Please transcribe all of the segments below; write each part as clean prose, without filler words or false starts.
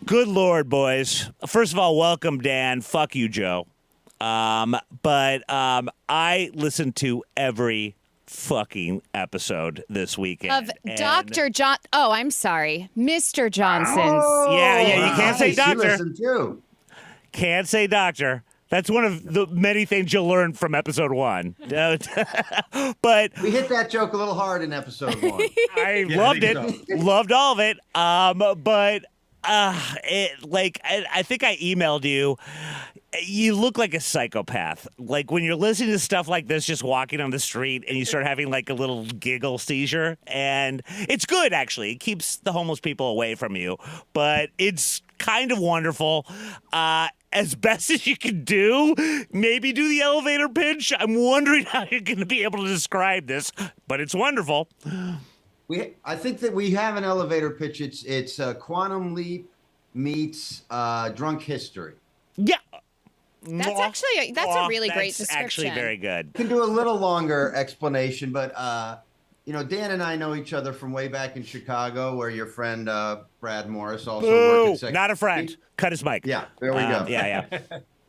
Good Lord, boys. First of all, welcome, Dan. Fuck you, Joe. But I listened to every fucking episode this weekend. Of Dr. John. Oh, I'm sorry. Mr. Johnson's. Oh, yeah, you can't say doctor. You listen too. Can't say doctor. That's one of the many things you'll learn from episode 1. But we hit that joke a little hard in episode 1. I loved it. So. Loved all of it. But I think I emailed you. You look like a psychopath. Like when you're listening to stuff like this, just walking on the street and you start having like a little giggle seizure. And it's good, actually. It keeps the homeless people away from you. But it's kind of wonderful. As best as you can do, maybe do the elevator pitch. I'm wondering how you're going to be able to describe this, but it's wonderful. I think that we have an elevator pitch. It's Quantum Leap meets Drunk History. Yeah. That's a really great description. That's actually very good. You can do a little longer explanation, but Dan and I know each other from way back in Chicago, where your friend Brad Morris also worked at Second Not a friend. Cut his mic. Yeah, there we go. Yeah.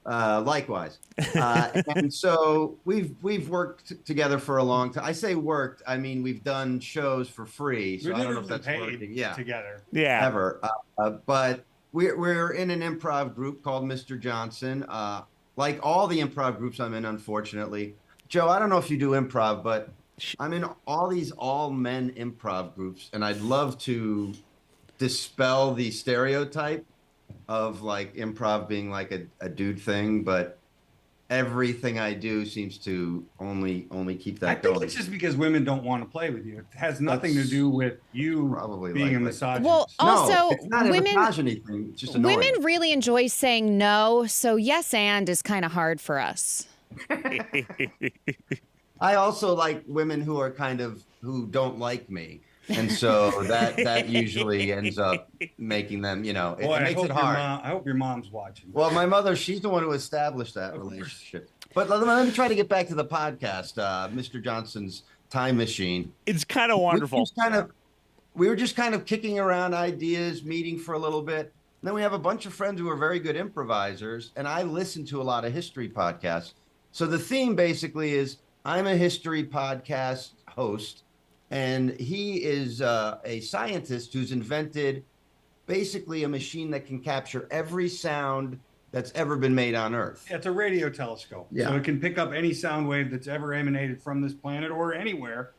Likewise. And so we've worked together for a long time. I say worked, I mean we've done shows for free. So I don't know if that's working. Yeah. Together. Yeah. Ever. But we're in an improv group called Mr. Johnson. Like all the improv groups I'm in, unfortunately. Joe, I don't know if you do improv, but I'm in all these all-men improv groups, and I'd love to dispel the stereotype of like improv being like a dude thing, but everything I do seems to only keep that going. I think it's just because women don't want to play with you. It has nothing to do with you probably being a misogynist. Well, also, no, it's not a misogyny thing. It's just annoying. Women really enjoy saying no, so yes and is kind of hard for us. I also like women who don't like me. And so that usually ends up making them, it makes it hard. I hope your mom's watching. Well, my mother, she's the one who established that relationship. But let me try to get back to the podcast, Mr. Johnson's Time Machine. It's kind of wonderful. We were just kind of kicking around ideas, meeting for a little bit. And then we have a bunch of friends who are very good improvisers, and I listen to a lot of history podcasts. So the theme basically is I'm a history podcast host, and he is a scientist who's invented basically a machine that can capture every sound that's ever been made on Earth. Yeah, it's a radio telescope. Yeah. So it can pick up any sound wave that's ever emanated from this planet or anywhere.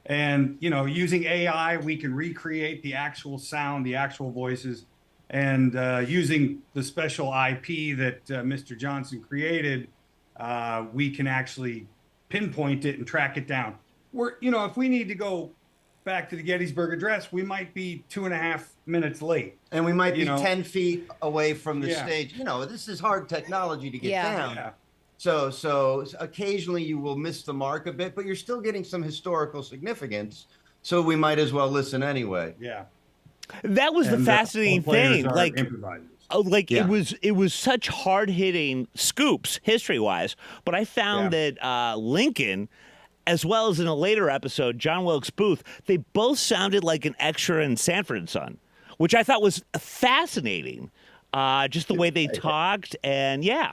And, using AI, we can recreate the actual sound, the actual voices. And using the special IP that Mr. Johnson created, we can actually pinpoint it and track it down. If we need to go back to the Gettysburg Address, we might be 2.5 minutes late. And we might be 10 feet away from the stage. This is hard technology to get down. Yeah. So occasionally you will miss the mark a bit, but you're still getting some historical significance. So we might as well listen anyway. Yeah. That was the fascinating thing. Improvisers. It was such hard-hitting scoops history-wise, but I found that Lincoln, as well as in a later episode, John Wilkes Booth, they both sounded like an extra in Sanford and Son, which I thought was fascinating. Just the way they talked, and yeah.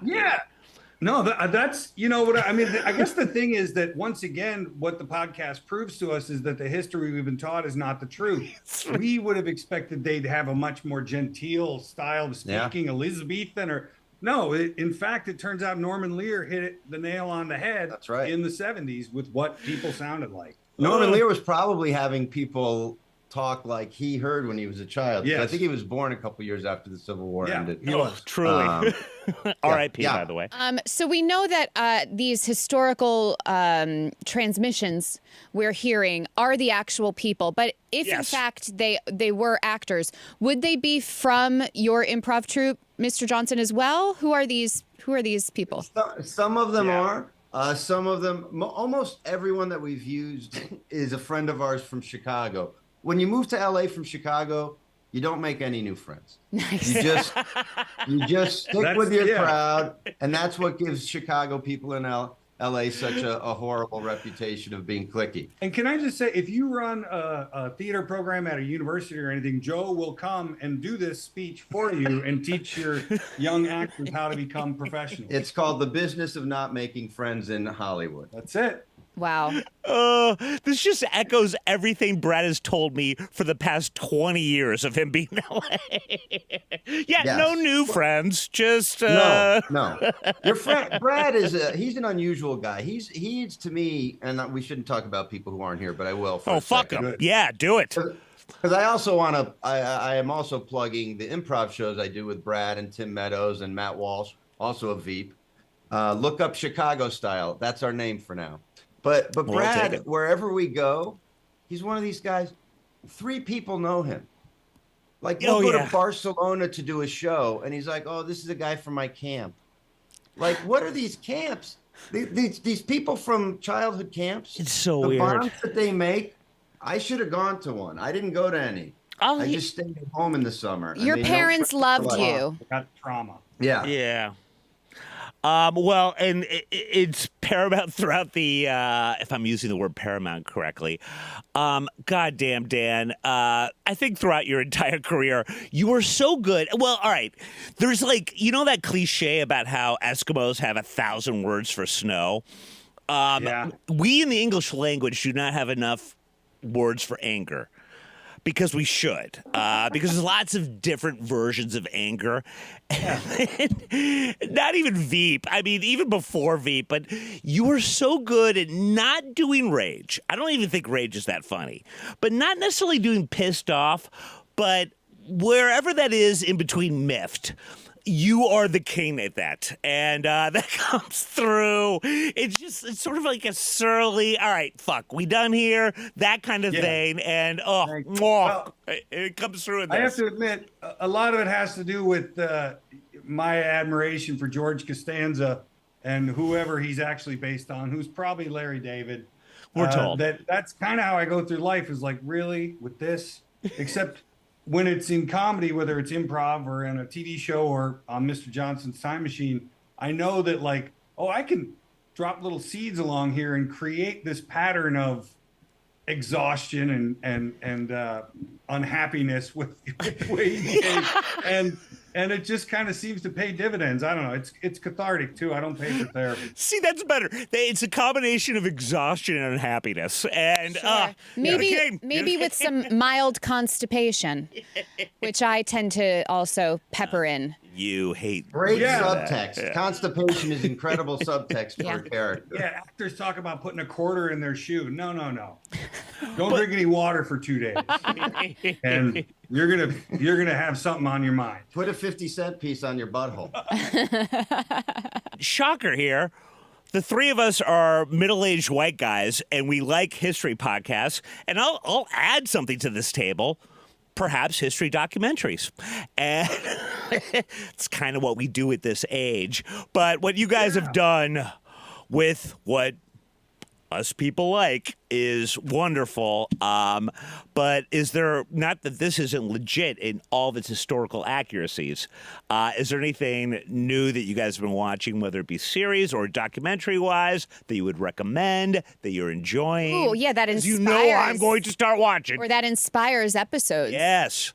No, that's, what I mean, I guess the thing is that once again, what the podcast proves to us is that the history we've been taught is not the truth. We would have expected they'd have a much more genteel style of speaking, Elizabethan in fact, it turns out Norman Lear hit the nail on the head. That's right. In the 70s with what people sounded like. Norman Lear was probably having people talk like he heard when he was a child. Yes. I think he was born a couple years after the Civil War ended. Truly. R.I.P. By the way. So we know that these historical transmissions we're hearing are the actual people, but if in fact they were actors, would they be from your improv troupe, Mr. Johnson, as well? Who are these people? Some of them are. Some of them, almost everyone that we've used is a friend of ours from Chicago. When you move to LA from Chicago, you don't make any new friends. Nice. You just stick with your crowd, and that's what gives Chicago people in LA LA's such a horrible reputation of being cliquey. And can I just say, if you run a theater program at a university or anything, Joe will come and do this speech for you and teach your young actors how to become professionals. It's called The Business of Not Making Friends in Hollywood. That's it. Wow. This just echoes everything Brad has told me for the past 20 years of him being in LA. Yes. No new friends, just No. Your friend Brad he's an unusual guy. He's to me, and we shouldn't talk about people who aren't here, but I will. For fuck him. Yeah, do it. Because I also want to. I am also plugging the improv shows I do with Brad and Tim Meadows and Matt Walsh, also a Veep. Look up Chicago Style. That's our name for now. But Brad, wherever we go, he's one of these guys. 3 people know him. Like, we'll go to Barcelona to do a show, and he's like, "Oh, this is a guy from my camp." Like, what are these camps? These people from childhood camps. It's so the weird. bonds that they make. I should have gone to one. I didn't go to any. I just stayed at home in the summer. Your parents loved you. Got trauma. Yeah. Yeah. Well, and it's paramount throughout the, if I'm using the word paramount correctly, goddamn, Dan, I think throughout your entire career, you were so good. Well, all right. There's like, that cliche about how Eskimos have 1,000 words for snow. We in the English language do not have enough words for anger. Because we should. Because there's lots of different versions of anger. Not even Veep. I mean, even before Veep. But you were so good at not doing rage. I don't even think rage is that funny. But not necessarily doing pissed off. But wherever that is in between miffed. You are the king at that. And that comes through. It's sort of like a surly, all right, fuck, we done here? That kind of thing. And, it comes through in this. I have to admit, a lot of it has to do with my admiration for George Costanza and whoever he's actually based on, who's probably Larry David. We're told. That's kind of how I go through life, is like, really, with this? Except when it's in comedy, whether it's improv or in a TV show or on Mr. Johnson's Time Machine, I know that, like, I can drop little seeds along here and create this pattern of exhaustion and unhappiness with the way you behave. And it just kind of seems to pay dividends. I don't know. It's cathartic too. I don't pay for therapy. See, that's better. It's a combination of exhaustion and unhappiness, and maybe with some mild constipation, which I tend to also pepper in. You hate great subtext. Yeah. Constipation is incredible subtext for a character. Yeah, actors talk about putting a quarter in their shoe. No. Don't drink any water for 2 days, and you're gonna have something on your mind. Put a 50-cent piece on your butthole. Shocker here. The 3 of us are middle-aged white guys, and we like history podcasts. And I'll add something to this table. Perhaps history documentaries. And it's kind of what we do at this age. But what you guys have done with what us people like is wonderful. But is there, not that this isn't legit in all of its historical accuracies, is there anything new that you guys have been watching, whether it be series or documentary-wise, that you would recommend, that you're enjoying? Oh, yeah, that inspires. You know I'm going to start watching. Or that inspires episodes. Yes.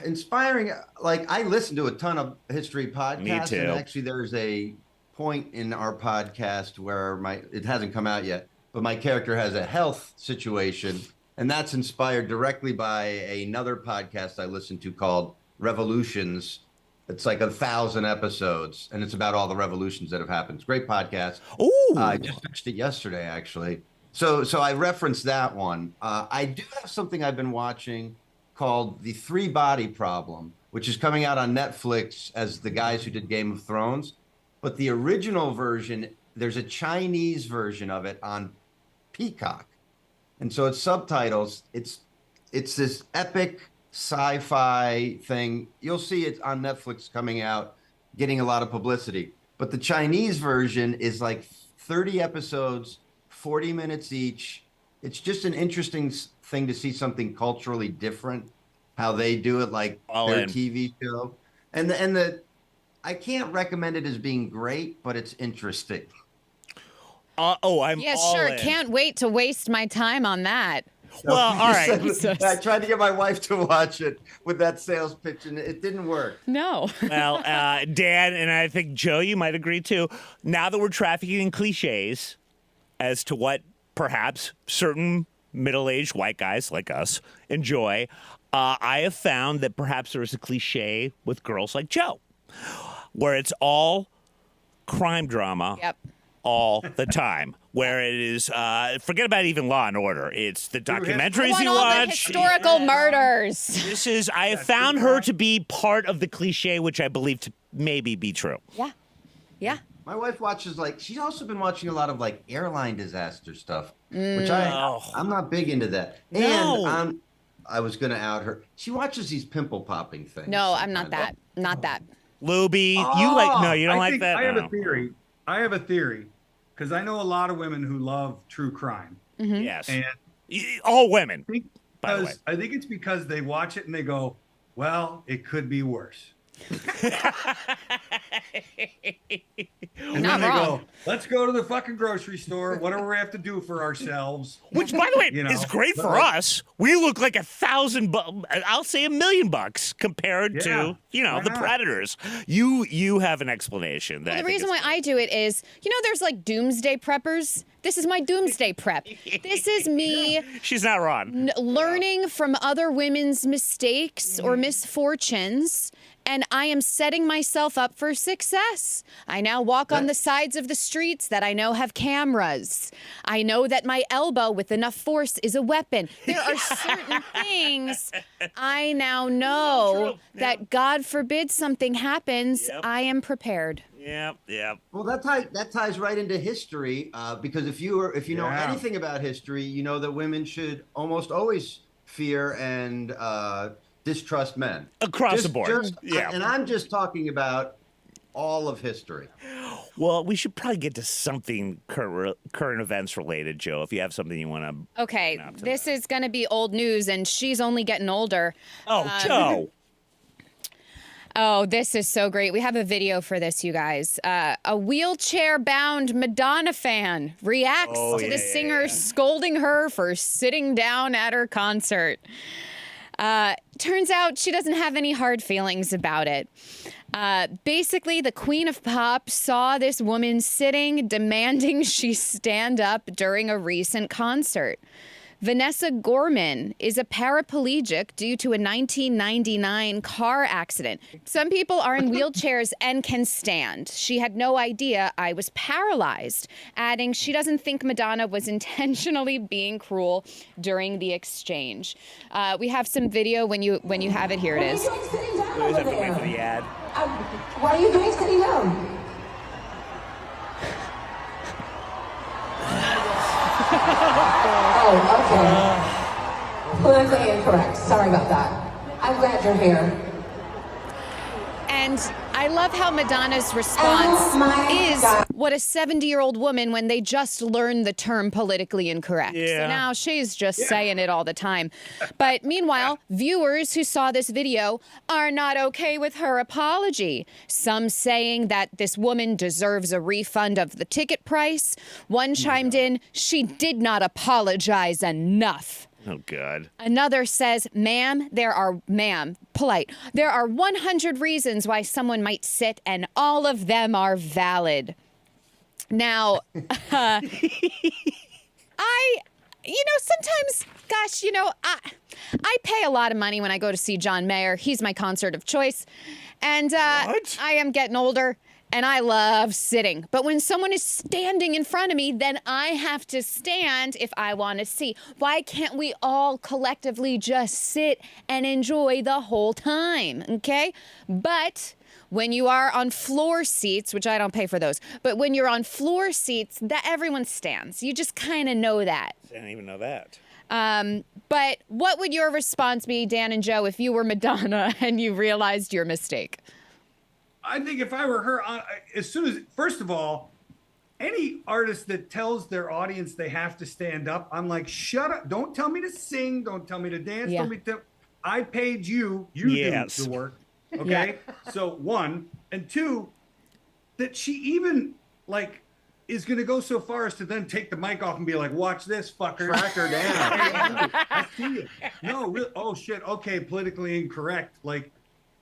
Inspiring, like, I listen to a ton of history podcasts. Me too. And actually, there's a point in our podcast where it hasn't come out yet, but my character has a health situation, and that's inspired directly by another podcast I listen to called Revolutions. It's like 1,000 episodes, and it's about all the revolutions that have happened. It's a great podcast. Ooh. I just finished it yesterday, actually. So I referenced that one. I do have something I've been watching called The 3-Body Problem, which is coming out on Netflix as the guys who did Game of Thrones. But the original version, there's a Chinese version of it on Peacock. And so it's subtitles. It's this epic sci-fi thing. You'll see it on Netflix coming out, getting a lot of publicity. But the Chinese version is like 30 episodes, 40 minutes each. It's just an interesting thing to see something culturally different, how they do it, like their TV show. And the I can't recommend it as being great, but it's interesting. I'm Yeah, all sure. in. Can't wait to waste my time on that. Well, all right. I tried to get my wife to watch it with that sales pitch, and it didn't work. No. Well, Dan, and I think Joe, you might agree too. Now that we're trafficking in cliches as to what perhaps certain middle-aged white guys like us enjoy, I have found that perhaps there is a cliche with girls like Joe, where it's all crime drama. Yep. All the time, where it is, forget about even Law and Order. It's the documentaries I want you all the watch. historical murders. This is, I have found her to be part of the cliche, which I believe to maybe be true. Yeah. Yeah. My wife watches she's also been watching a lot of airline disaster stuff, which Oh. I'm not big into that. No. And I was going to out her. She watches these pimple popping things. No, I'm not sometimes. that. Not that. Luby, you like, no, you don't like that? I have No. a theory. Because I know a lot of women who love true crime. Yes. And All women, by the way. I think it's because they watch it and they go, well, it could be worse. And Not then they wrong. go, let's go to the fucking grocery store, whatever we have to do for ourselves. Which, by the way, You know, is great but for us. We look like I'll say $1 million compared Yeah, to, why the not? predators. You have an explanation. That Well, I the think reason is why I do it is, there's doomsday preppers. This is my doomsday prep. This is me She's not wrong. learning from other women's mistakes or misfortunes, and I am setting myself up for success. I now walk on the sides of the streets that I know have cameras. I know that my elbow with enough force is a weapon. There are certain things I now know that God forbid something happens, Yep. I am prepared. Yep. Well, that ties right into history because if you know Yeah. anything about history, you know that women should almost always fear and distrust men Across the board. And I'm just talking about all of history. Well, we should probably get to something current events related, Joe, if you have something you want to. Okay, this is going to be old news, and she's only getting older. Joe. Oh, this is so great. We have a video for this, you guys. A wheelchair-bound Madonna fan reacts to the singer scolding her for sitting down at her concert. Turns out she doesn't have any hard feelings about it. Basically, the Queen of Pop saw this woman sitting, demanding she stand up during a recent concert. Vanessa Gorman is a paraplegic due to a 1999 car accident. Some people are in wheelchairs and can stand. She had no idea I was paralyzed, adding she doesn't think Madonna was intentionally being cruel during the exchange. We have some video when you have it. Here it is. We always have to wait for the ad. What are you doing sitting down? Oh, okay. Politically incorrect. Sorry about that. I'm glad you're here. And I love how Madonna's response is what a 70-year-old woman when they just learned the term politically incorrect. Yeah. So now she's just saying it all the time. But meanwhile, viewers who saw this video are not okay with her apology. Some saying that this woman deserves a refund of the ticket price. One chimed in, she did not apologize enough. Oh, God. Another says, ma'am, there are 100 reasons why someone might sit, and all of them are valid. Now, sometimes, gosh, I pay a lot of money when I go to see John Mayer. He's my concert of choice. And I am getting older. And I love sitting. But when someone is standing in front of me, then I have to stand if I want to see. Why can't we all collectively just sit and enjoy the whole time? Okay? But when you are on floor seats, which I don't pay for those, but when you're on floor seats, that everyone stands. You just kind of know that. I didn't even know that. But what would your response be, Dan and Joe, if you were Madonna and you realized your mistake? I think if I were her, first of all, any artist that tells their audience they have to stand up, I'm like, shut up. Don't tell me to sing. Don't tell me to dance. Yeah. I paid you. You do the work. Okay. So one, and two, that she even is going to go so far as to then take the mic off and be like, watch this, fucker. Track her down. I see it. No, really. Oh, shit. Okay, politically incorrect. Like,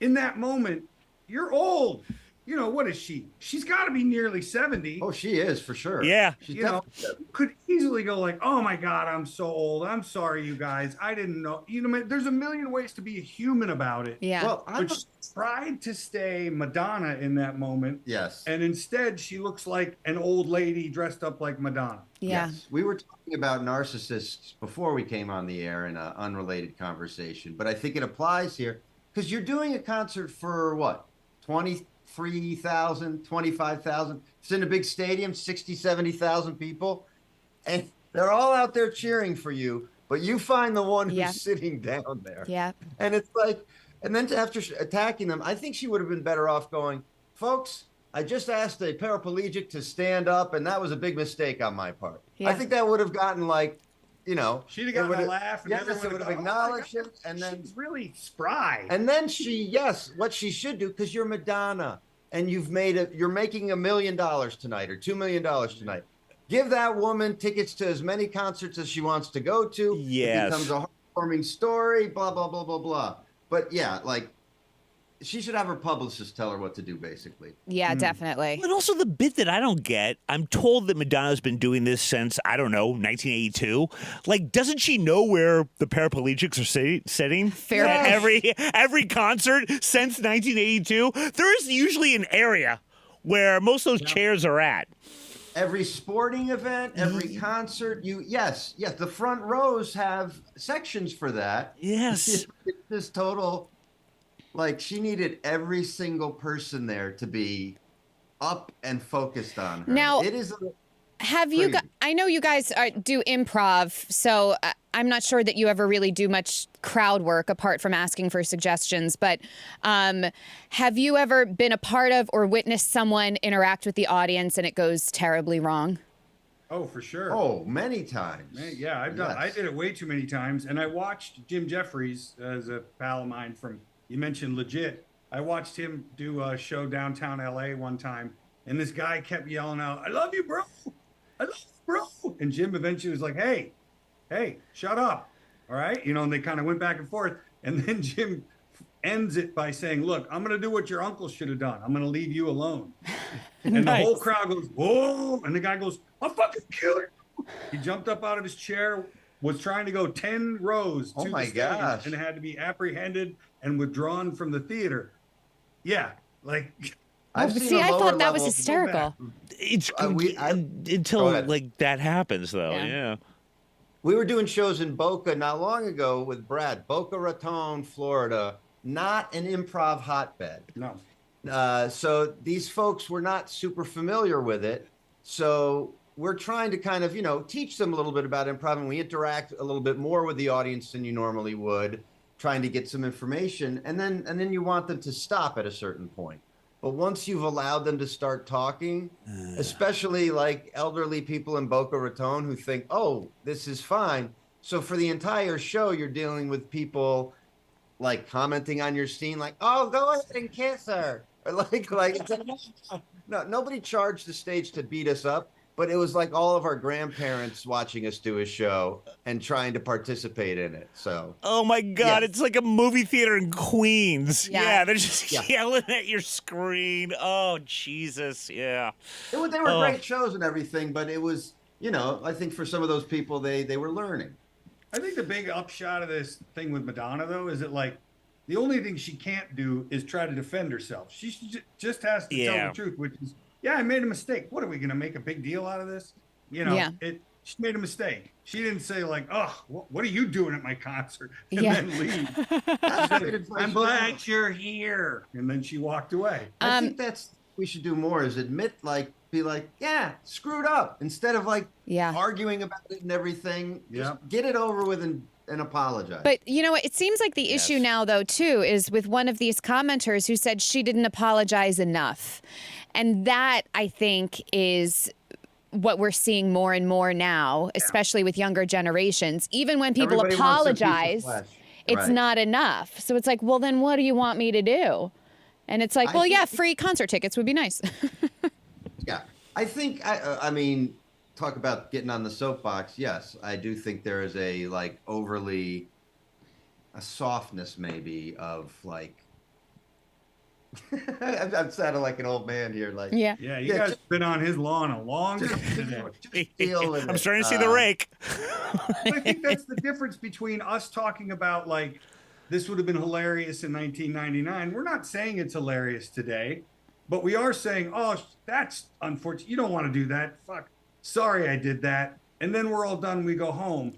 in that moment, you're old. You know, what is she? She's got to be nearly 70. Oh, she is for sure. Yeah. She's You know, definitely- could easily go like, oh my God, I'm so old. I'm sorry, you guys. I didn't know. You know, there's a million ways to be a human about it. Yeah. Well, But she tried to stay Madonna in that moment. yes. And instead, she looks like an old lady dressed up like Madonna. Yeah. Yes. We were talking about narcissists before we came on the air in an unrelated conversation, but I think it applies here because you're doing a concert for what? 23,000, 25,000. It's in a big stadium, 60, 70,000 people. And they're all out there cheering for you, but you find the one who's Yeah. sitting down there. Yeah. And it's like, and then after attacking them, I think she would have been better off going, folks, I just asked a paraplegic to stand up, and that was a big mistake on my part. Yeah. I think that would have gotten like, you know, She'd have it gotten would a laugh, and yes, everyone it would have go, "Oh my acknowledged God, it, and then she's really spry." and then she, yes, what she should do, because you're Madonna, and you're making $1 million tonight or $2 million tonight. Give that woman tickets to as many concerts as she wants to go to. Yes. It becomes a heartwarming story, blah, blah, blah, blah, blah. But yeah, like, she should have her publicist tell her what to do, basically. Yeah, definitely. But also the bit that I don't get, I'm told that Madonna's been doing this since, I don't know, 1982. Like, doesn't she know where the paraplegics are sitting? Fair At point. every concert since 1982? There is usually an area where most of those chairs are at. Every sporting event, every concert, yes, the front rows have sections for that. Yes. It's just total, like, she needed every single person there to be up and focused on her. Now- it is Have you? Crazy. I know you guys do improv, so I'm not sure that you ever really do much crowd work apart from asking for suggestions. But have you ever been a part of or witnessed someone interact with the audience and it goes terribly wrong? Oh, for sure. Oh, many times. Man, yeah, I've done. Yes. I did it way too many times, and I watched Jim Jeffries as a pal of mine from. You mentioned Legit. I watched him do a show downtown LA one time, and this guy kept yelling out, "I love you, bro! I love you, bro!" And Jim eventually was like, "Hey, shut up! All right, you know." And they kind of went back and forth, and then Jim ends it by saying, "Look, I'm gonna do what your uncle should have done. I'm gonna leave you alone." And the whole crowd goes, "Whoa!" And the guy goes, "I'll fucking kill you." He jumped up out of his chair, was trying to go 10 rows Oh to my the stage, gosh. and had to be apprehended and withdrawn from the theater. Yeah, like I've seen See, a I lower thought that was level- hysterical. It's Go until ahead. like that happens, though. Yeah. Yeah. We were doing shows in Boca not long ago with Brad, Boca Raton, Florida, not an improv hotbed. no. So these folks were not super familiar with it. So we're trying to kind of, teach them a little bit about improv, and we interact a little bit more with the audience than you normally would, trying to get some information. And then you want them to stop at a certain point. But once you've allowed them to start talking, especially like elderly people in Boca Raton who think, oh, this is fine. So for the entire show, you're dealing with people like commenting on your scene, like, oh, go ahead and kiss her. Or like it's no, nobody charged the stage to beat us up, but it was like all of our grandparents watching us do a show and trying to participate in it. So Oh my God, Yes. it's like a movie theater in Queens. Yeah. Yeah, they're just Yeah. yelling at your screen. Oh, Jesus. Yeah. they were Oh. great shows and everything, but it was, I think for some of those people, they were learning. I think the big upshot of this thing with Madonna, though, is that like the only thing she can't do is try to defend herself. She just has to tell Yeah. the truth, which is, yeah, I made a mistake. What are we going to make a big deal out of this? Yeah. She made a mistake. She didn't say like, oh, what are you doing at my concert? And Yeah. then leave. She said, I'm glad you're here. And then she walked away. I think that's we should do more is be like, yeah, screwed up, instead of like Yeah. arguing about it and everything. Just Yeah. get it over with and apologize. But you know what? It seems like the issue now, though, too, is with one of these commenters who said she didn't apologize enough. And that, I think, is what we're seeing more and more now, especially with younger generations. Even when people Everybody wants their piece of apologize, flesh. it's Right. not enough. So it's like, well, then what do you want me to do? And it's like, I well, yeah, think- free concert tickets would be nice. Yeah. I think I mean, talk about getting on the soapbox. Yes, I do think there is a like overly a softness maybe of like I'm sounding like an old man here. Like, Yeah. Yeah, you guys have been on his lawn a long time today. just deal with I'm it. starting to see the rake. I think that's the difference between us talking about like this would have been hilarious in 1999. We're not saying it's hilarious today, but we are saying, oh, that's unfortunate. You don't want to do that. Fuck. Sorry, I did that. And then we're all done. We go home.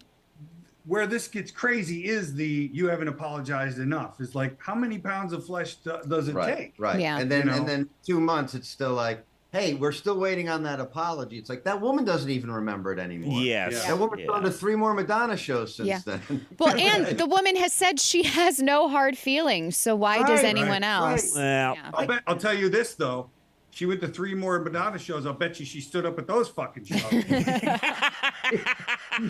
Where this gets crazy is the you haven't apologized enough. It's like, how many pounds of flesh does it take? Right. Yeah. And then You know? and then 2 months, it's still like, hey, we're still waiting on that apology. It's like that woman doesn't even remember it anymore. Yes. Yeah. That woman's gone to 3 more Madonna shows since Yeah. then. Well, and the woman has said she has no hard feelings. So why does Right, anyone right, else? Well, Yeah. I'll tell you this though. She went to 3 more Madonna shows. I'll bet you she stood up at those fucking shows.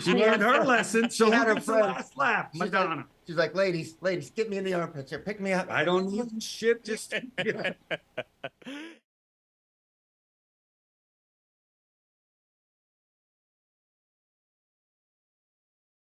She learned her lesson. So had who her gets the friend. last laugh? Madonna. She's like, ladies, get me in the armpits here. Pick me up. I don't need shit. Just.